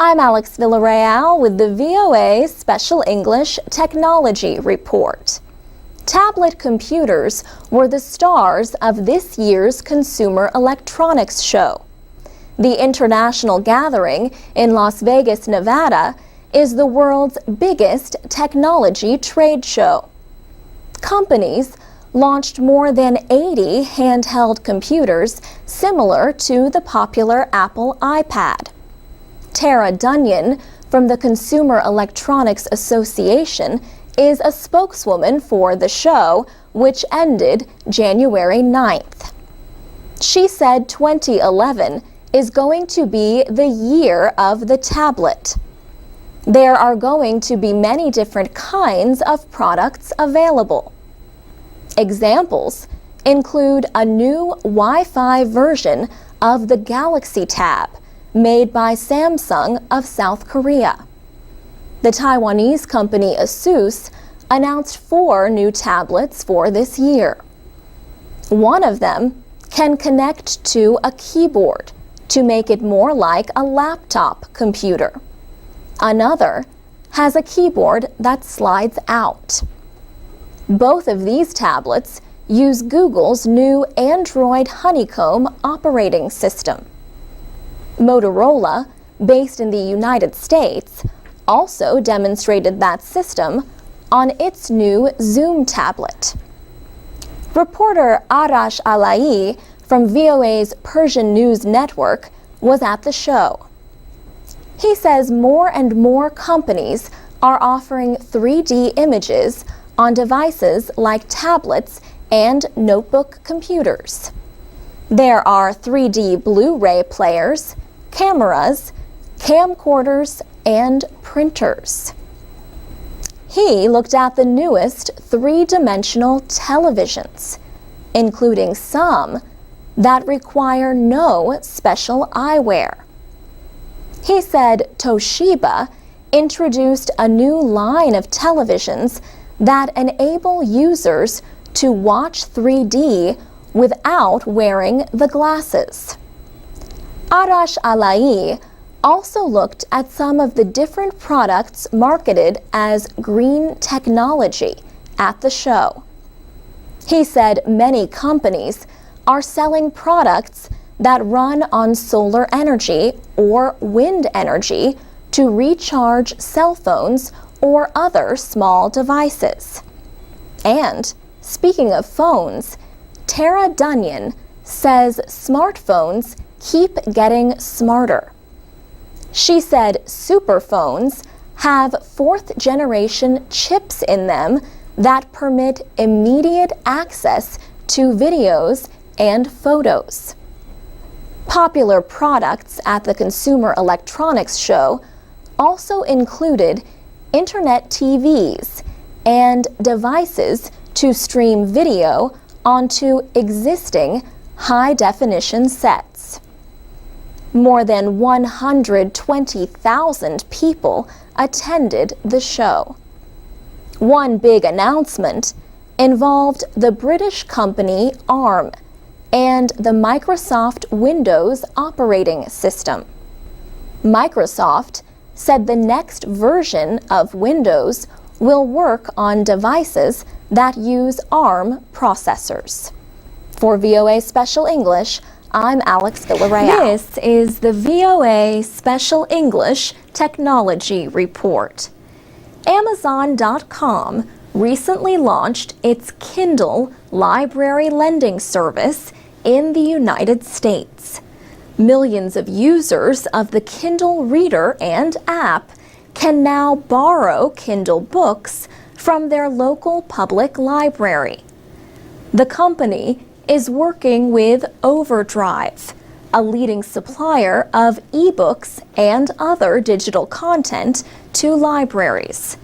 I'm Alex Villarreal with the VOA Special English Technology Report. Tablet computers were the stars of this year's Consumer Electronics Show. The international gathering in Las Vegas, Nevada, is the world's biggest technology trade show. Companies launched more than 80 handheld computers similar to the popular Apple iPad. Tara Dunyan from the Consumer Electronics Association is a spokeswoman for the show, which ended January 9th. She said 2011 is going to be the year of the tablet. There are going to be many different kinds of products available. Examples include a new Wi-Fi version of the Galaxy Tab made by Samsung of South Korea. The Taiwanese company Asus announced 4 new tablets for this year. One of them can connect to a keyboard to make it more like a laptop computer. Another has a keyboard that slides out. Both of these tablets use Google's new Android Honeycomb operating system. Motorola, based in the United States, also demonstrated that system on its new Zoom tablet. Reporter Arash Alai from VOA's Persian News Network was at the show. He says more and more companies are offering 3D images on devices like tablets and notebook computers. There are 3D Blu-ray players, cameras, camcorders, and printers. He looked at the newest 3-dimensional televisions, including some that require no special eyewear. He said Toshiba introduced a new line of televisions that enable users to watch 3D without wearing the glasses. Arash Alai also looked at some of the different products marketed as green technology at the show. He said many companies are selling products that run on solar energy or wind energy to recharge cell phones or other small devices. And speaking of phones, Tara Dunyan says smartphones keep getting smarter. She said superphones have 4th-generation chips in them that permit immediate access to videos and photos. Popular products at the Consumer Electronics Show also included Internet TVs and devices to stream video onto existing high-definition sets. More than 120,000 people attended the show. One big announcement involved the British company ARM and the Microsoft Windows operating system. Microsoft said the next version of Windows will work on devices that use ARM processors. For VOA Special English, I'm Alex Villarreal. This is the VOA Special English Technology Report. Amazon.com recently launched its Kindle library lending service in the United States. Millions of users of the Kindle Reader and app can now borrow Kindle books from their local public library. The company is working with Overdrive, a leading supplier of ebooks and other digital content to libraries.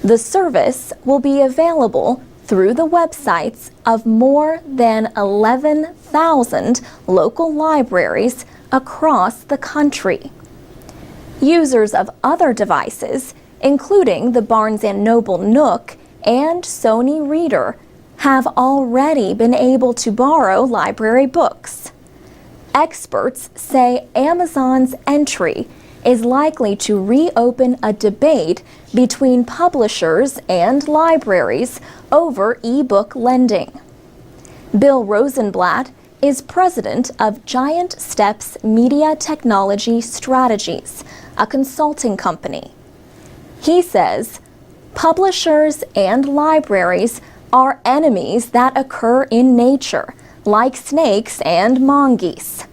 The service will be available through the websites of more than 11,000 local libraries across the country. Users of other devices, including the Barnes & Noble Nook and Sony Reader, have already been able to borrow library books. Experts say Amazon's entry is likely to reopen a debate between publishers and libraries over e-book lending. Bill Rosenblatt is president of Giant Steps Media Technology Strategies, a consulting company. He says, publishers and libraries are enemies that occur in nature, like snakes and mongoose.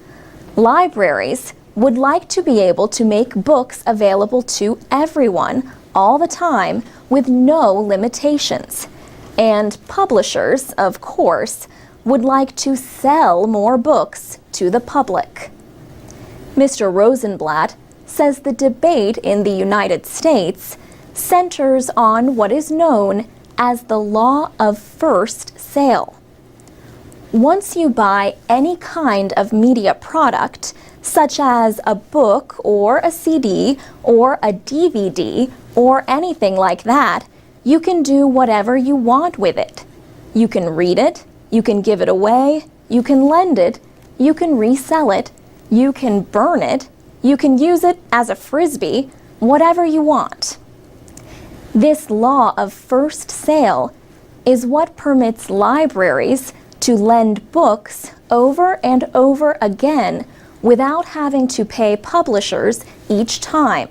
Libraries would like to be able to make books available to everyone all the time with no limitations. And publishers, of course, would like to sell more books to the public. Mr. Rosenblatt says the debate in the United States centers on what is known as the law of first sale. Once you buy any kind of media product, such as a book or a CD or a DVD or anything like that, you can do whatever you want with it. You can read it, you can give it away, you can lend it, you can resell it, you can burn it, you can use it as a frisbee, whatever you want. This law of first sale is what permits libraries to lend books over and over again without having to pay publishers each time.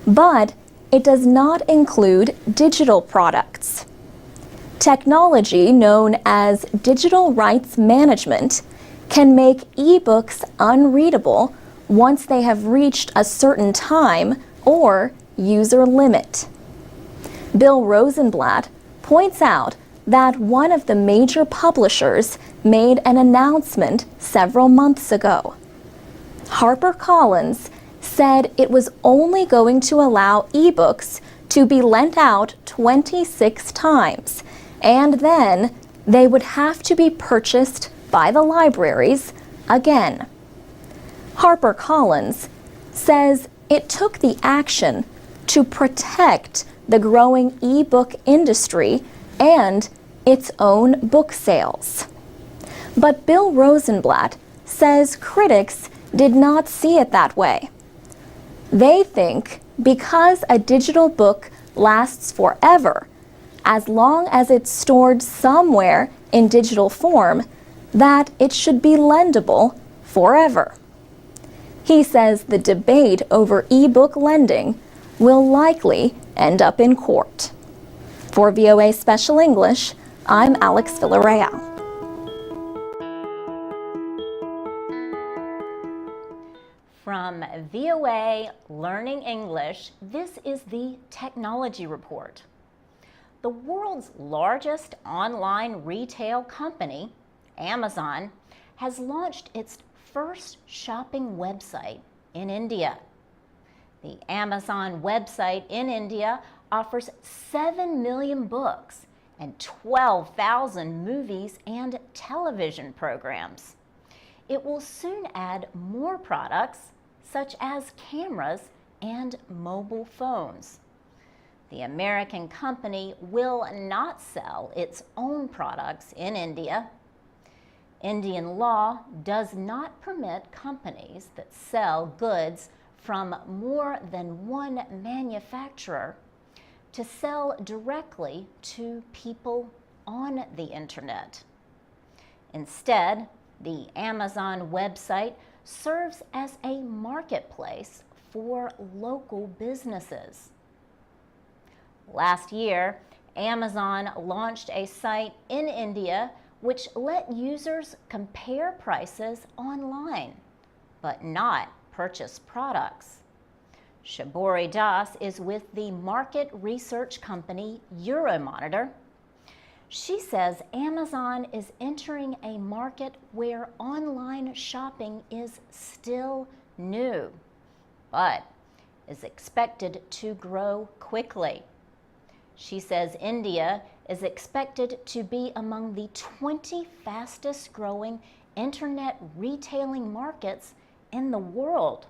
But it does not include digital products. Technology known as digital rights management can make e-books unreadable once they have reached a certain time or user limit. Bill Rosenblatt points out that one of the major publishers made an announcement several months ago. HarperCollins said it was only going to allow ebooks to be lent out 26 times, and then they would have to be purchased by the libraries again. HarperCollins says it took the action to protect the growing ebook industry and its own book sales. But Bill Rosenblatt says critics did not see it that way. They think because a digital book lasts forever, as long as it's stored somewhere in digital form, that it should be lendable forever. He says the debate over e-book lending will likely end up in court. For VOA Special English, I'm Alex Villarreal. From VOA Learning English, this is the Technology Report. The world's largest online retail company, Amazon, has launched its first shopping website in India. The Amazon website in India offers 7 million books and 12,000 movies and television programs. It will soon add more products, such as cameras and mobile phones. The American company will not sell its own products in India. Indian law does not permit companies that sell goods from more than one manufacturer to sell directly to people on the internet. Instead, the Amazon website serves as a marketplace for local businesses. Last year, Amazon launched a site in India which let users compare prices online, but not purchase products. Shabori Das is with the market research company Euromonitor. She says Amazon is entering a market where online shopping is still new, but is expected to grow quickly. She says India is expected to be among the 20 fastest growing internet retailing markets in the world.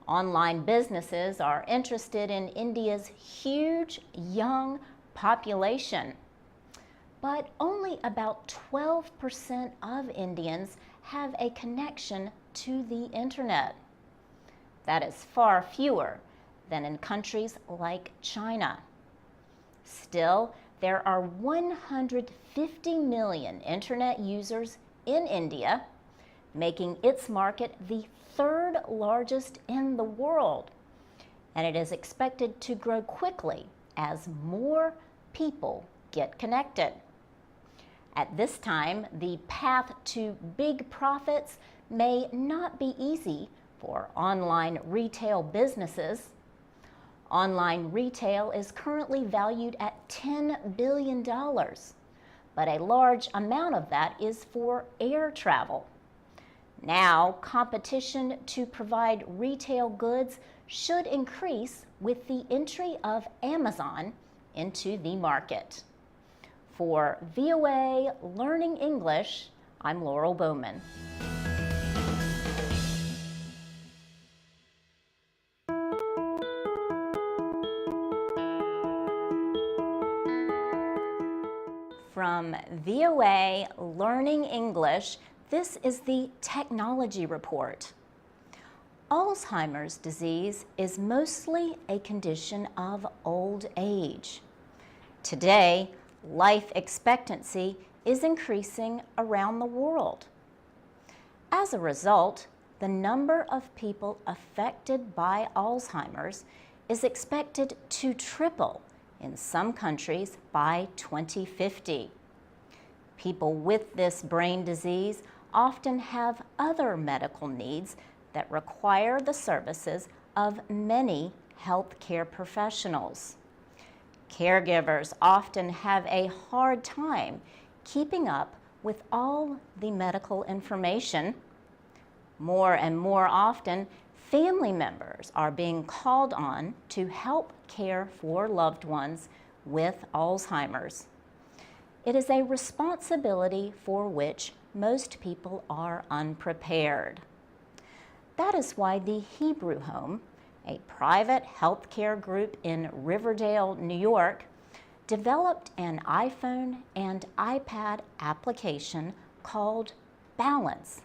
Online businesses are interested in India's huge young population, but only about 12% of Indians have a connection to the internet. That is far fewer than in countries like China. Still, there are 150 million internet users in India, making its market the third largest in the world. And it is expected to grow quickly as more people get connected. At this time, the path to big profits may not be easy for online retail businesses. Online retail is currently valued at $10 billion, but a large amount of that is for air travel. Now, competition to provide retail goods should increase with the entry of Amazon into the market. For VOA Learning English, I'm Laurel Bowman. From VOA Learning English, this is the Technology Report. Alzheimer's disease is mostly a condition of old age. Today, life expectancy is increasing around the world. As a result, the number of people affected by Alzheimer's is expected to triple in some countries by 2050. People with this brain disease often have other medical needs that require the services of many healthcare professionals. Caregivers often have a hard time keeping up with all the medical information. More and more often, family members are being called on to help care for loved ones with Alzheimer's. It is a responsibility for which most people are unprepared. That is why the Hebrew Home, a private healthcare group in Riverdale, New York, developed an iPhone and iPad application called Balance.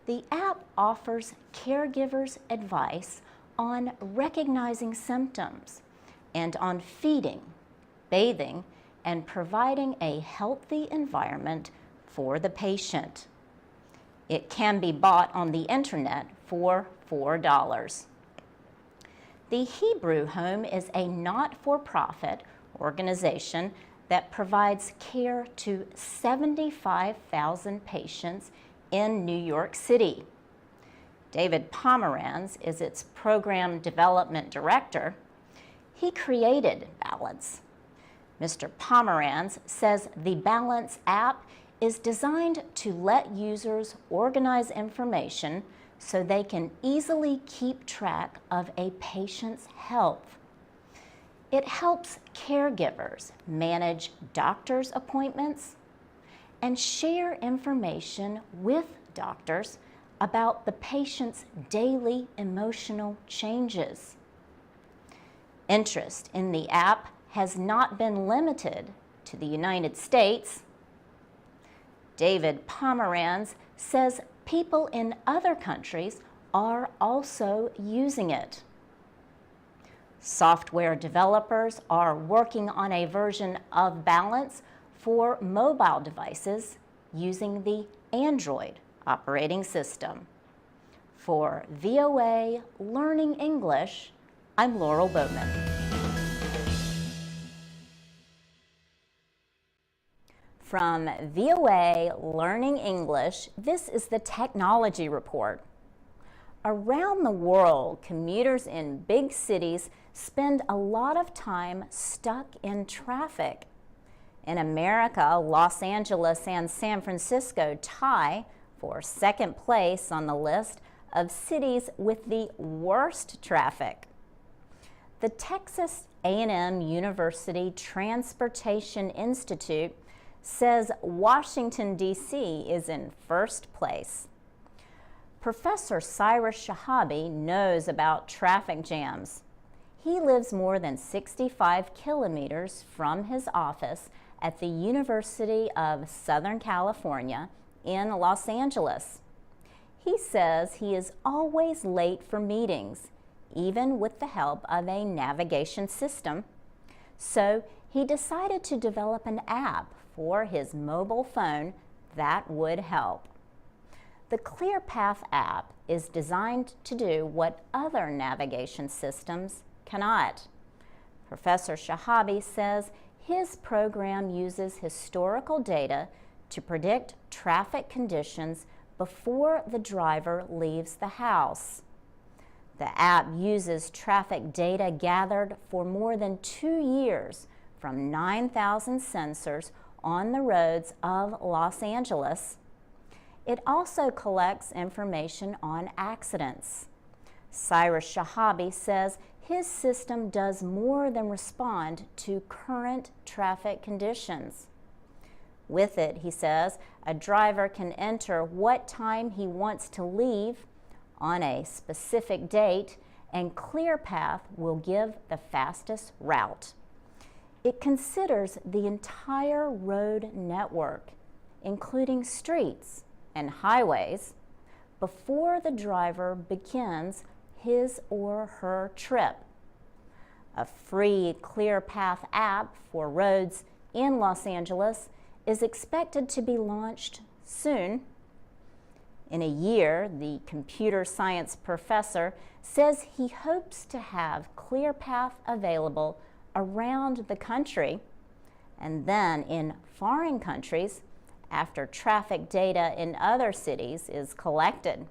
The app offers caregivers advice on recognizing symptoms and on feeding, bathing, and providing a healthy environment for the patient. It can be bought on the internet for $4. The Hebrew Home is a not-for-profit organization that provides care to 75,000 patients in New York City. David Pomeranz is its program development director. He created Balance. Mr. Pomeranz says the Balance app is designed to let users organize information so they can easily keep track of a patient's health. It helps caregivers manage doctor's appointments and share information with doctors about the patient's daily emotional changes. Interest in the app has not been limited to the United States. David Pomeranz says people in other countries are also using it. Software developers are working on a version of Balance for mobile devices using the Android operating system. For VOA Learning English, I'm Laurel Bowman. From VOA Learning English, this is the Technology Report. Around the world, commuters in big cities spend a lot of time stuck in traffic. In America, Los Angeles and San Francisco tie for second place on the list of cities with the worst traffic. The Texas A&M University Transportation Institute says Washington, D.C. is in first place. Professor Cyrus Shahabi knows about traffic jams. He lives more than 65 kilometers from his office at the University of Southern California in Los Angeles. He says he is always late for meetings, even with the help of a navigation system. So he decided to develop an app for his mobile phone that would help. The ClearPath app is designed to do what other navigation systems cannot. Professor Shahabi says his program uses historical data to predict traffic conditions before the driver leaves the house. The app uses traffic data gathered for more than 2 years from 9,000 sensors on the roads of Los Angeles. It also collects information on accidents. Cyrus Shahabi says his system does more than respond to current traffic conditions. With it, he says, a driver can enter what time he wants to leave on a specific date, and ClearPath will give the fastest route. It considers the entire road network, including streets and highways, before the driver begins his or her trip. A free ClearPath app for roads in Los Angeles is expected to be launched soon. In a year, the computer science professor says he hopes to have ClearPath available around the country, and then in foreign countries after traffic data in other cities is collected.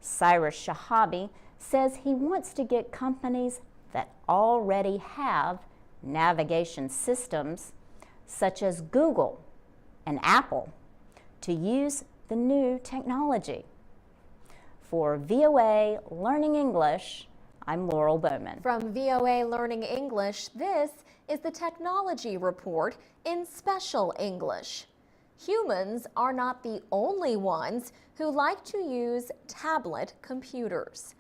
Cyrus Shahabi says he wants to get companies that already have navigation systems, such as Google and Apple, to use the new technology. For VOA Learning English, I'm Laurel Bowman. From VOA Learning English, this is the Technology Report in Special English. Humans are not the only ones who like to use tablet computers.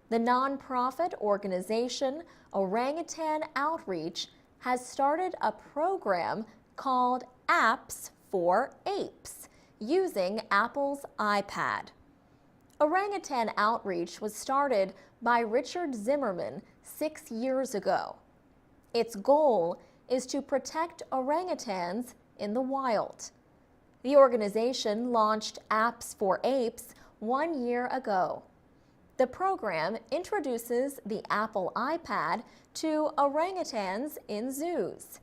The nonprofit organization Orangutan Outreach has started a program called Apps for Apes using Apple's iPad. Orangutan Outreach was started by Richard Zimmerman 6 years ago. Its goal is to protect orangutans in the wild. The organization launched Apps for Apes 1 year ago. The program introduces the Apple iPad to orangutans in zoos.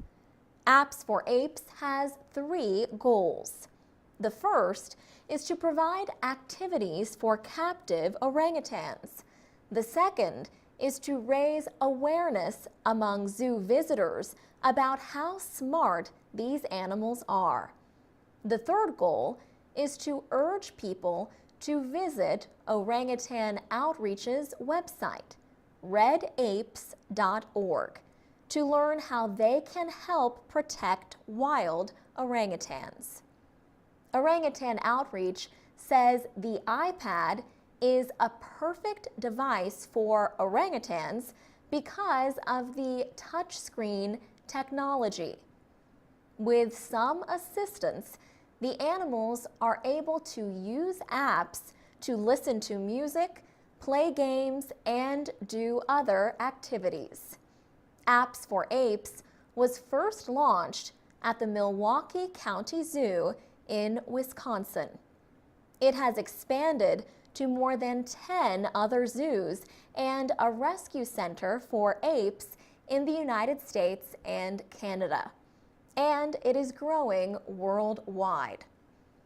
Apps for Apes has 3 goals. The first is to provide activities for captive orangutans. The second is to raise awareness among zoo visitors about how smart these animals are. The third goal is to urge people to visit Orangutan Outreach's website, redapes.org, to learn how they can help protect wild orangutans. Orangutan Outreach says the iPad is a perfect device for orangutans because of the touchscreen technology. With some assistance, the animals are able to use apps to listen to music, play games, and do other activities. Apps for Apes was first launched at the Milwaukee County Zoo in Wisconsin. It has expanded to more than 10 other zoos and a rescue center for apes in the United States and Canada. And it is growing worldwide.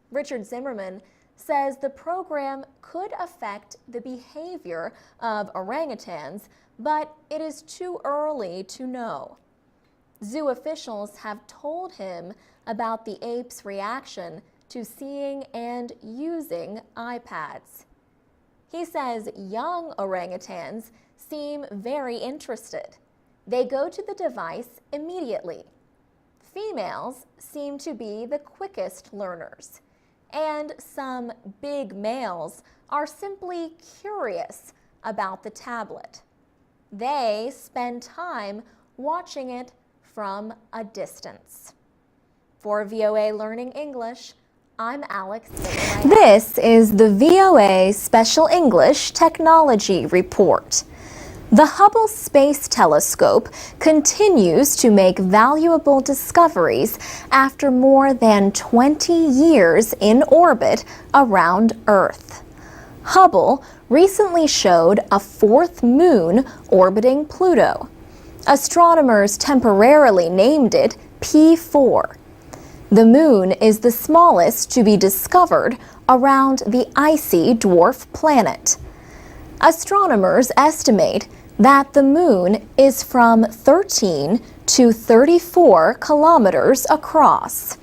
Richard Zimmerman says the program could affect the behavior of orangutans, but it is too early to know. Zoo officials have told him about the apes' reaction to seeing and using iPads. He says young orangutans seem very interested. They go to the device immediately. Females seem to be the quickest learners, and some big males are simply curious about the tablet. They spend time watching it from a distance. For VOA Learning English, I'm Alex. This is the VOA Special English Technology Report. The Hubble Space Telescope continues to make valuable discoveries after more than 20 years in orbit around Earth. Hubble recently showed a fourth moon orbiting Pluto. Astronomers temporarily named it P4. The moon is the smallest to be discovered around the icy dwarf planet. Astronomers estimate that the moon is from 13 to 34 kilometers across.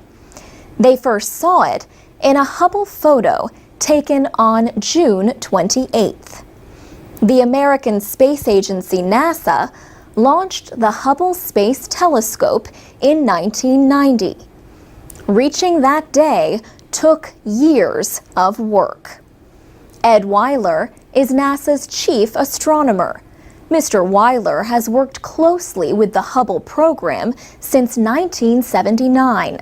They first saw it in a Hubble photo taken on June 28th. The American Space Agency NASA launched the Hubble Space Telescope in 1990. Reaching that day took years of work. Ed Weiler is NASA's chief astronomer. Mr. Weiler has worked closely with the Hubble program since 1979.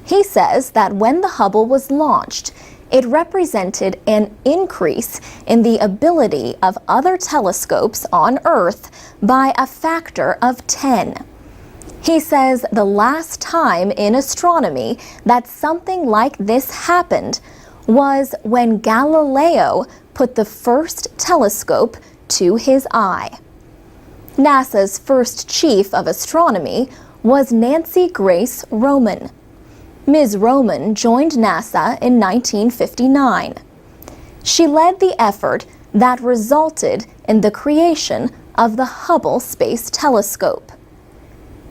He says that when the Hubble was launched, it represented an increase in the ability of other telescopes on Earth by a factor of 10. He says the last time in astronomy that something like this happened was when Galileo put the first telescope to his eye. NASA's first chief of astronomy was Nancy Grace Roman. Ms. Roman joined NASA in 1959. She led the effort that resulted in the creation of the Hubble Space Telescope.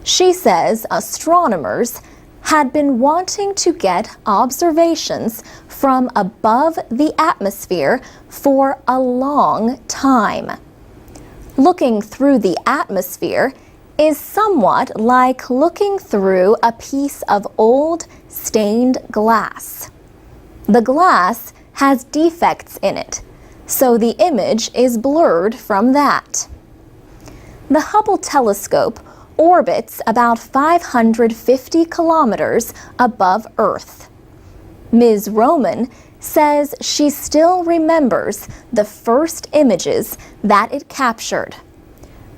She says astronomers had been wanting to get observations from above the atmosphere for a long time. Looking through the atmosphere is somewhat like looking through a piece of old stained glass. The glass has defects in it, so the image is blurred from that. The Hubble telescope orbits about 550 kilometers above Earth. Ms. Roman says she still remembers the first images that it captured.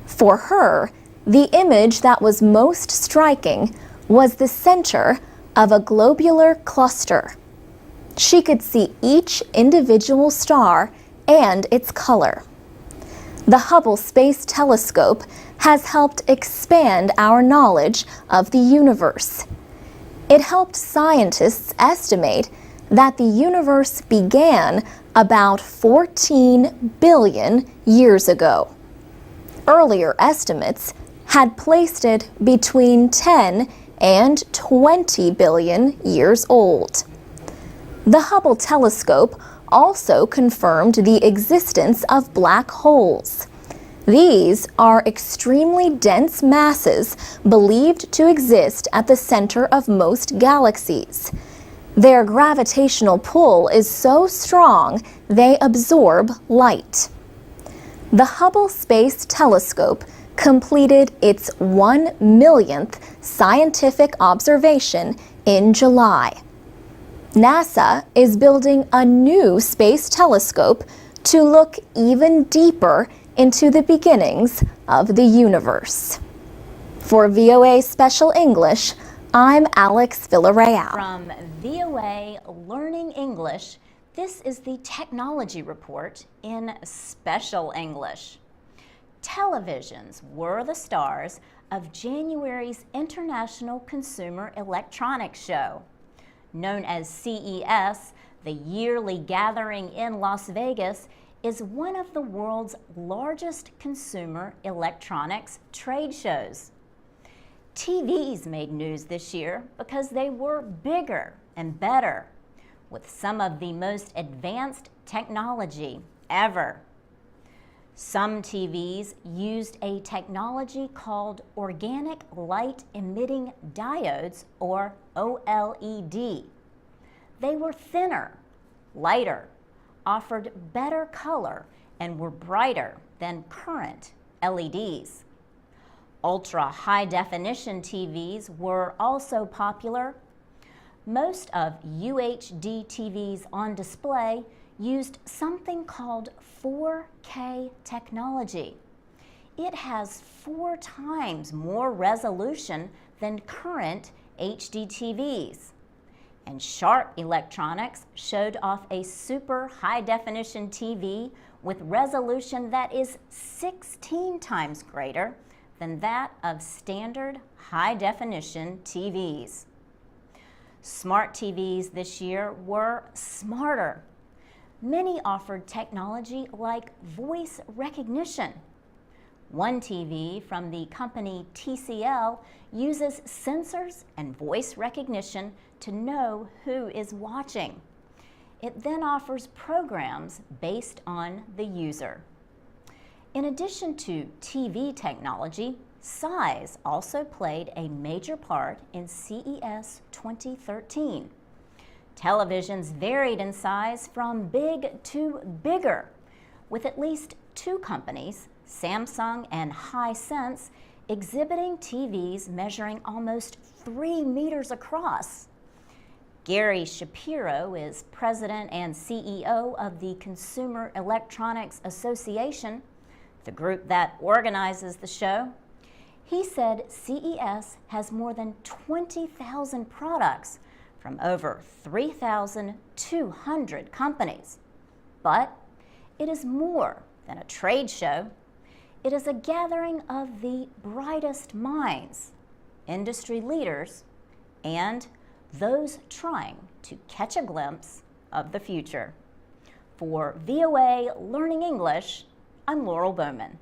For her, the image that was most striking was the center of a globular cluster. She could see each individual star and its color. The Hubble Space Telescope has helped expand our knowledge of the universe. It helped scientists estimate that the universe began about 14 billion years ago. Earlier estimates had placed it between 10 and 20 billion years old. The Hubble telescope also confirmed the existence of black holes. These are extremely dense masses believed to exist at the center of most galaxies. Their gravitational pull is so strong they absorb light. The Hubble Space Telescope completed its 1 millionth scientific observation in July. NASA is building a new space telescope to look even deeper into the beginnings of the universe. For VOA Special English, I'm Alex Villarreal. From VOA Learning English, this is the Technology Report in Special English. Televisions were the stars of January's International Consumer Electronics Show. Known as CES, the yearly gathering in Las Vegas is one of the world's largest consumer electronics trade shows. TVs made news this year because they were bigger and better, with some of the most advanced technology ever. Some TVs used a technology called organic light emitting diodes, or OLED. They were thinner, lighter, offered better color, and were brighter than current LEDs. Ultra high definition TVs were also popular. Most of UHD TVs on display used something called 4K technology. It has 4 times more resolution than current HD TVs. And Sharp Electronics showed off a super high-definition TV with resolution that is 16 times greater than that of standard high-definition TVs. Smart TVs this year were smarter. Many offered technology like voice recognition. One TV from the company TCL uses sensors and voice recognition to know who is watching. It then offers programs based on the user. In addition to TV technology, size also played a major part in CES 2013. Televisions varied in size from big to bigger, with at least 2 companies, Samsung and Hisense, exhibiting TVs measuring almost 3 meters across. Gary Shapiro is president and CEO of the Consumer Electronics Association, the group that organizes the show. He said CES has more than 20,000 products from over 3,200 companies. But it is more than a trade show. It is a gathering of the brightest minds, industry leaders, and those trying to catch a glimpse of the future. For VOA Learning English, I'm Laurel Bowman.